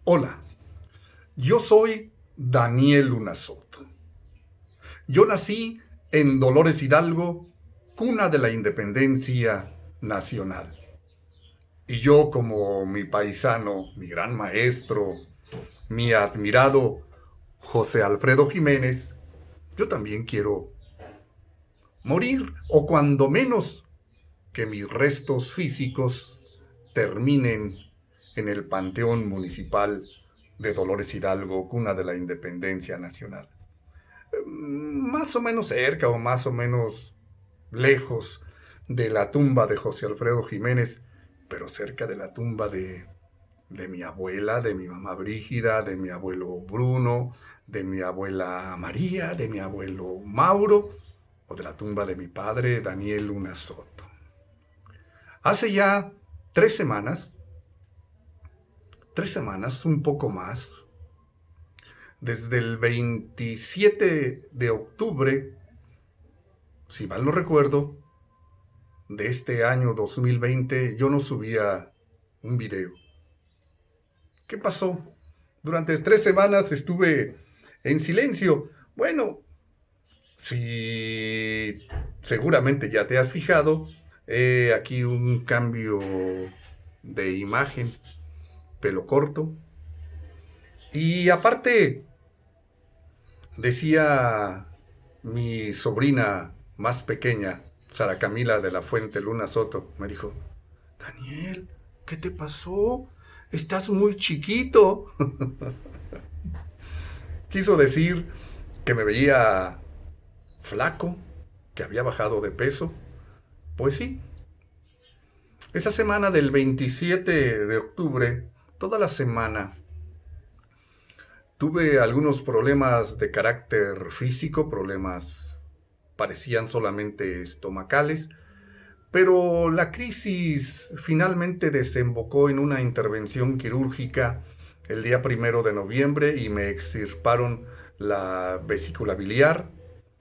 Hola, yo soy Daniel Luna Soto. Yo nací en Dolores Hidalgo, cuna de la independencia nacional. Y yo, como mi paisano, mi gran maestro, mi admirado José Alfredo Jiménez, yo también quiero morir, o cuando menos que mis restos físicos terminen en el Panteón Municipal de Dolores Hidalgo, cuna de la independencia nacional. Más o menos cerca o más o menos lejos de la tumba de José Alfredo Jiménez, pero cerca de la tumba de mi abuela, de mi mamá Brígida, de mi abuelo Bruno, de mi abuela María, de mi abuelo Mauro, o de la tumba de mi padre Daniel Luna Soto. Hace ya 3 semanas, 3 semanas, un poco más, desde el 27 de octubre, si mal no recuerdo, de este año 2020, yo no subía un video. ¿Qué pasó? Durante 3 semanas estuve en silencio. Bueno, si seguramente ya te has fijado, aquí un cambio de imagen, pelo corto. Y aparte, decía mi sobrina más pequeña, Sara Camila de la Fuente Luna Soto, me dijo: Daniel, ¿qué te pasó? Estás muy chiquito. Quiso decir que me veía flaco, que había bajado de peso. Pues sí, esa semana del 27 de octubre, toda la semana, tuve algunos problemas de carácter físico, problemas parecían solamente estomacales, pero la crisis finalmente desembocó en una intervención quirúrgica el día 1 de noviembre y me extirparon la vesícula biliar,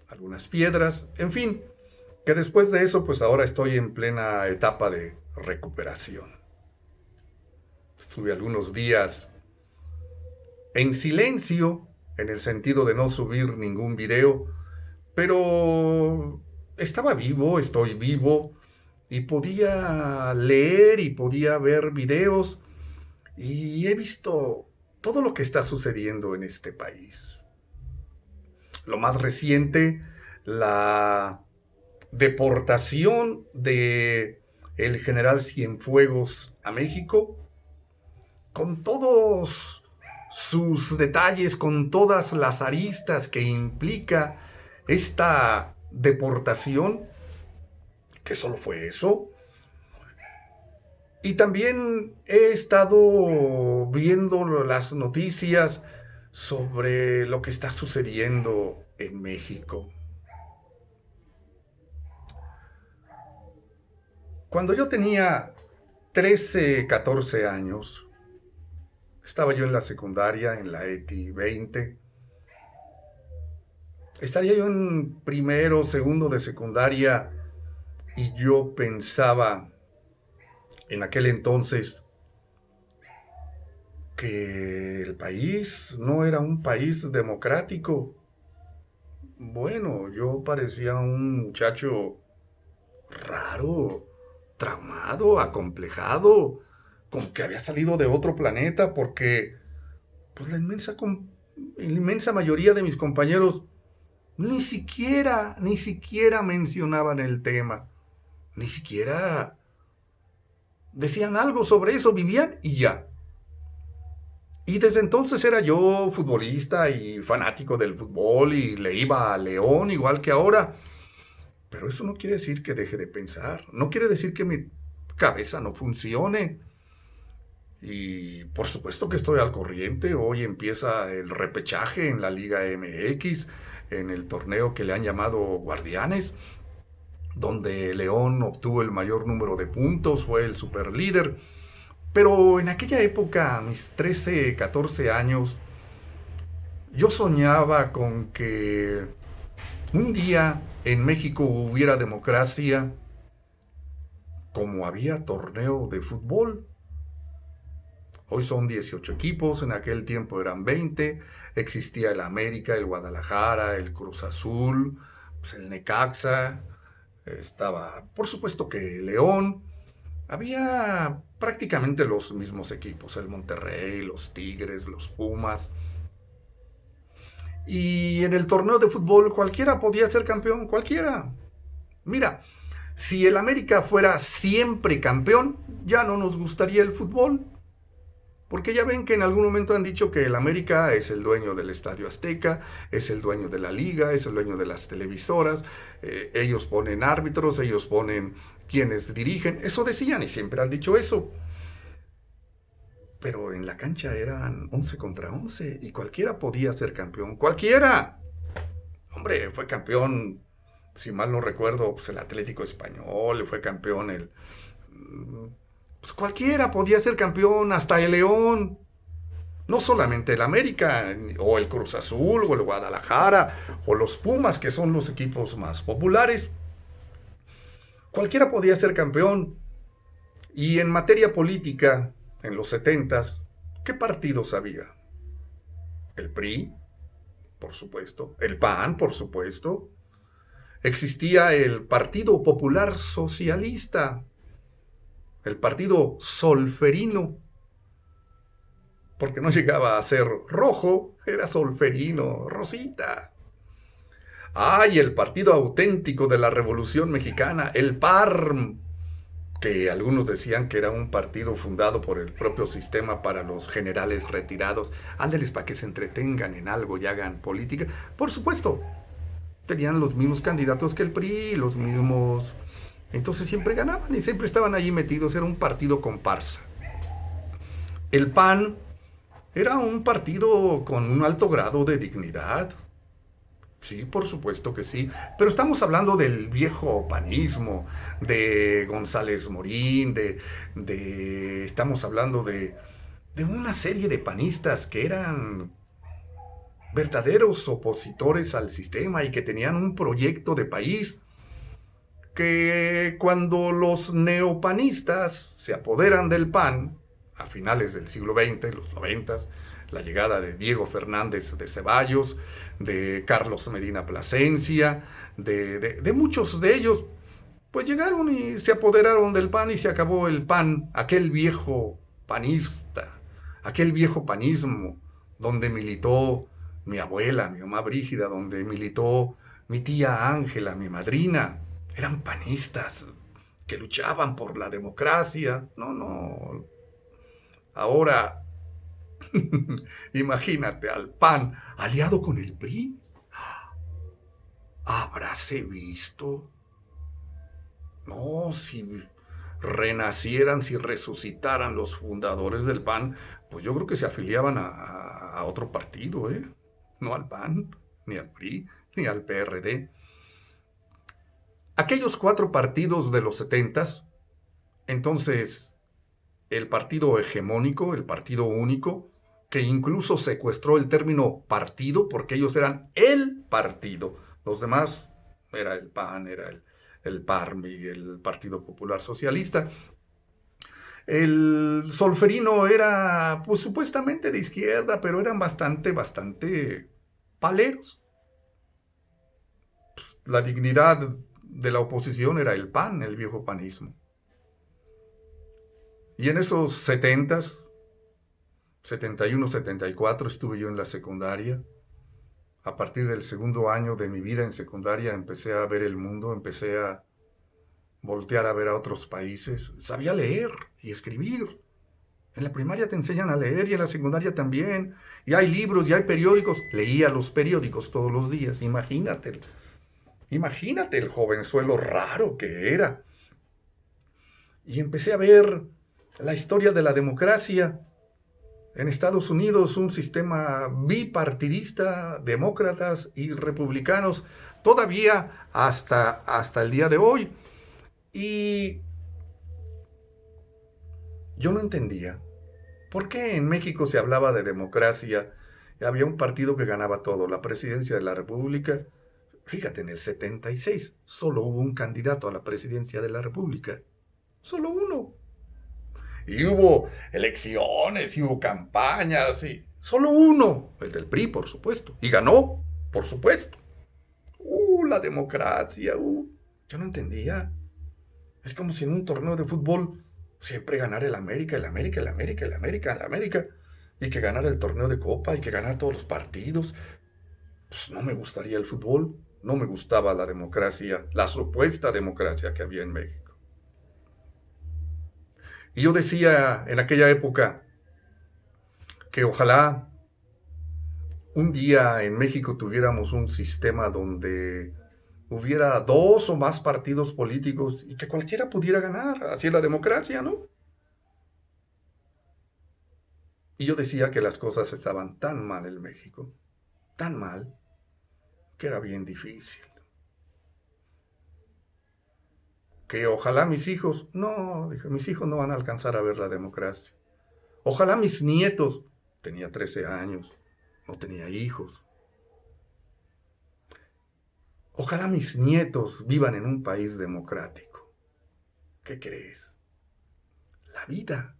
algunas piedras, en fin, que después de eso pues ahora estoy en plena etapa de recuperación. Estuve algunos días en silencio, en el sentido de no subir ningún video, pero estaba vivo, estoy vivo, y podía leer y podía ver videos, y he visto todo lo que está sucediendo en este país. Lo más reciente, la deportación de el general Cienfuegos a México, con todos sus detalles, con todas las aristas que implica esta deportación, que solo fue eso. Y también he estado viendo las noticias sobre lo que está sucediendo en México. Cuando yo tenía 13, 14 años, estaba yo en la secundaria, en la ETI 20. Estaría yo en primero, segundo de secundaria y yo pensaba en aquel entonces que el país no era un país democrático. Bueno, yo parecía un muchacho raro, traumado, acomplejado, como que había salido de otro planeta porque pues la inmensa mayoría de mis compañeros ni siquiera mencionaban el tema, ni siquiera decían algo sobre eso, vivían y ya. Y desde entonces era yo futbolista y fanático del fútbol y le iba a León igual que ahora. Pero eso no quiere decir que deje de pensar, no quiere decir que mi cabeza no funcione. Y por supuesto que estoy al corriente. Hoy empieza el repechaje en la Liga MX, en el torneo que le han llamado Guardianes, donde León obtuvo el mayor número de puntos, fue el superlíder. Pero en aquella época, a mis 13, 14 años, yo soñaba con que un día en México hubiera democracia, como había torneo de fútbol. Hoy son 18 equipos, en aquel tiempo eran 20. Existía el América, el Guadalajara, el Cruz Azul, pues el Necaxa, estaba por supuesto que León. Había prácticamente los mismos equipos, el Monterrey, los Tigres, los Pumas. Y en el torneo de fútbol cualquiera podía ser campeón, cualquiera. Mira, si el América fuera siempre campeón, ya no nos gustaría el fútbol. Porque ya ven que en algún momento han dicho que el América es el dueño del Estadio Azteca, es el dueño de la liga, es el dueño de las televisoras, ellos ponen árbitros, ellos ponen quienes dirigen, eso decían y siempre han dicho eso. Pero en la cancha eran 11 contra 11 y cualquiera podía ser campeón, cualquiera. Hombre, fue campeón, si mal no recuerdo, pues el Atlético Español, fue campeón pues cualquiera podía ser campeón, hasta el León. No solamente el América, o el Cruz Azul, o el Guadalajara, o los Pumas, que son los equipos más populares. Cualquiera podía ser campeón. Y en materia política, en los 70s, ¿qué partidos había? El PRI, por supuesto. El PAN, por supuesto. Existía el Partido Popular Socialista, el Partido Solferino, porque no llegaba a ser rojo, era solferino, rosita. Y el Partido Auténtico de la Revolución Mexicana, el PARM, que algunos decían que era un partido fundado por el propio sistema para los generales retirados. Ándeles para que se entretengan en algo y hagan política. Por supuesto, tenían los mismos candidatos que el PRI, los mismos. Entonces siempre ganaban y siempre estaban allí metidos, era un partido comparsa. El PAN era un partido con un alto grado de dignidad. Sí, por supuesto que sí, pero estamos hablando del viejo panismo, de González Morín, estamos hablando de una serie de panistas que eran verdaderos opositores al sistema y que tenían un proyecto de país, que cuando los neopanistas se apoderan del PAN, a finales del siglo XX, los 90, la llegada de Diego Fernández de Ceballos, de Carlos Medina Plasencia, de muchos de ellos, pues llegaron y se apoderaron del PAN y se acabó el PAN, aquel viejo panista, aquel viejo panismo, donde militó mi abuela, mi mamá Brígida, donde militó mi tía Ángela, mi madrina. Eran panistas que luchaban por la democracia. No. Ahora, imagínate al PAN aliado con el PRI. ¿Habráse visto? No, si renacieran, si resucitaran los fundadores del PAN, pues yo creo que se afiliaban a otro partido, ¿eh? No al PAN, ni al PRI, ni al PRD. Aquellos 4 partidos de los 70s, entonces el partido hegemónico, el partido único, que incluso secuestró el término partido porque ellos eran el partido. Los demás era el PAN, era el PARM y el Partido Popular Socialista. El solferino era, pues supuestamente de izquierda, pero eran bastante paleros. La dignidad de la oposición era el PAN, el viejo panismo. Y en esos 70s, 71, 74, estuve yo en la secundaria. A partir del segundo año de mi vida en secundaria empecé a ver el mundo, empecé a voltear a ver a otros países. Sabía leer y escribir. En la primaria te enseñan a leer y en la secundaria también. Y hay libros y hay periódicos. Leía los periódicos todos los días. Imagínate el jovenzuelo raro que era. Y empecé a ver la historia de la democracia. En Estados Unidos, un sistema bipartidista, demócratas y republicanos, todavía hasta el día de hoy. Y yo no entendía por qué en México se hablaba de democracia. Había un partido que ganaba todo, la presidencia de la República. Fíjate, en el 76 solo hubo un candidato a la presidencia de la República. Solo uno. Y hubo elecciones, y hubo campañas, y solo uno, el del PRI, por supuesto. Y ganó, por supuesto. La democracia, Yo no entendía. Es como si en un torneo de fútbol siempre ganara el América, el América, el América, el América, el América. Y que ganara el torneo de Copa y que ganara todos los partidos. Pues no me gustaría el fútbol. No me gustaba la democracia, la supuesta democracia que había en México. Y yo decía en aquella época que ojalá un día en México tuviéramos un sistema donde hubiera 2 o más partidos políticos y que cualquiera pudiera ganar. Así es la democracia, ¿no? Y yo decía que las cosas estaban tan mal en México, tan mal, que era bien difícil. Que ojalá mis hijos, no, dije, mis hijos no van a alcanzar a ver la democracia. Ojalá mis nietos, tenía 13 años, no tenía hijos. Ojalá mis nietos vivan en un país democrático. ¿Qué crees? La vida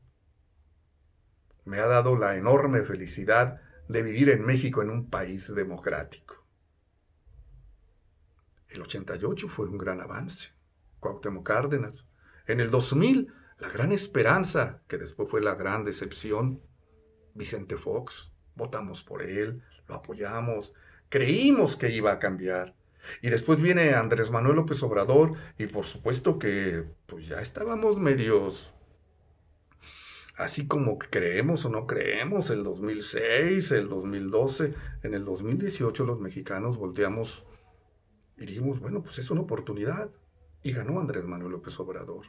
me ha dado la enorme felicidad de vivir en México en un país democrático. El 88 fue un gran avance. Cuauhtémoc Cárdenas. En el 2000, la gran esperanza, que después fue la gran decepción. Vicente Fox. Votamos por él, lo apoyamos, creímos que iba a cambiar. Y después viene Andrés Manuel López Obrador y por supuesto que pues ya estábamos medios así como que creemos o no creemos, el 2006, el 2012, en el 2018 los mexicanos volteamos y dijimos, bueno, pues es una oportunidad. Y ganó Andrés Manuel López Obrador.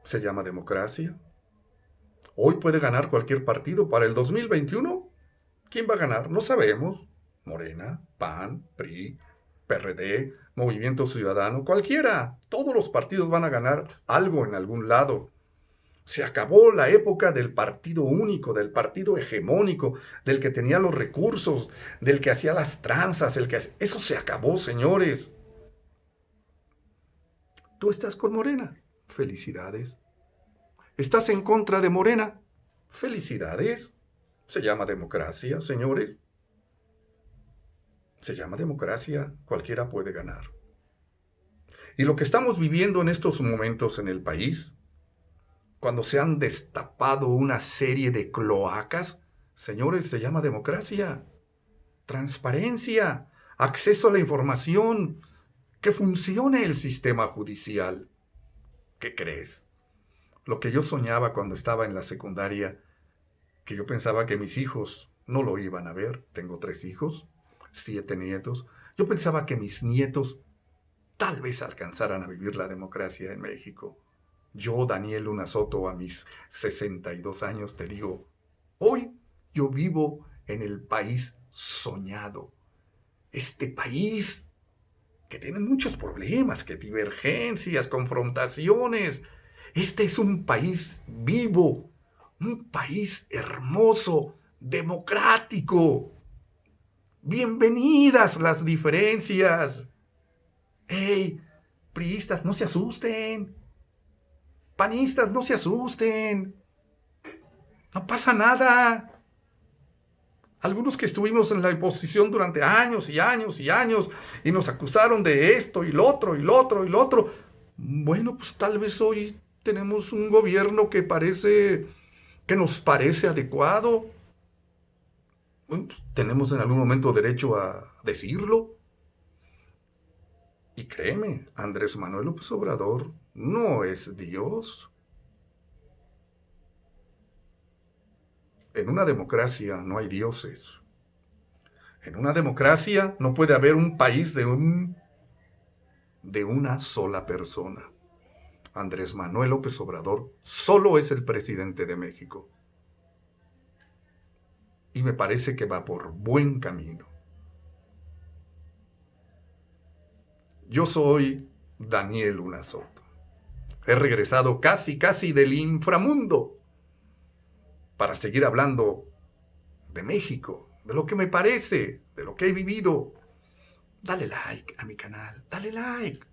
Se llama democracia. Hoy puede ganar cualquier partido. Para el 2021, ¿quién va a ganar? No sabemos. Morena, PAN, PRI, PRD, Movimiento Ciudadano, cualquiera. Todos los partidos van a ganar algo en algún lado. Se acabó la época del partido único, del partido hegemónico, del que tenía los recursos, del que hacía las tranzas, eso se acabó, señores. ¿Tú estás con Morena? Felicidades. ¿Estás en contra de Morena? Felicidades. Se llama democracia, señores. Se llama democracia. Cualquiera puede ganar. Y lo que estamos viviendo en estos momentos en el país, cuando se han destapado una serie de cloacas, señores, se llama democracia, transparencia, acceso a la información, que funcione el sistema judicial. ¿Qué crees? Lo que yo soñaba cuando estaba en la secundaria, que yo pensaba que mis hijos no lo iban a ver. Tengo 3 hijos, 7 nietos. Yo pensaba que mis nietos tal vez alcanzaran a vivir la democracia en México. Yo, Daniel Luna Soto, a mis 62 años, te digo, hoy yo vivo en el país soñado. Este país que tiene muchos problemas, que divergencias, confrontaciones. Este es un país vivo, un país hermoso, democrático. Bienvenidas las diferencias. ¡Hey, priistas, no se asusten! Panistas, no se asusten. No pasa nada. Algunos que estuvimos en la oposición durante años y años y años y nos acusaron de esto y lo otro y lo otro y lo otro. Bueno, pues tal vez hoy tenemos un gobierno que nos parece adecuado. Bueno, pues tenemos en algún momento derecho a decirlo. Y créeme, Andrés Manuel López Obrador no es Dios. En una democracia no hay dioses. En una democracia no puede haber un país de una sola persona. Andrés Manuel López Obrador solo es el presidente de México. Y me parece que va por buen camino. Yo soy Daniel Luna Soto. He regresado casi del inframundo para seguir hablando de México, de lo que me parece, de lo que he vivido. Dale like a mi canal, dale like.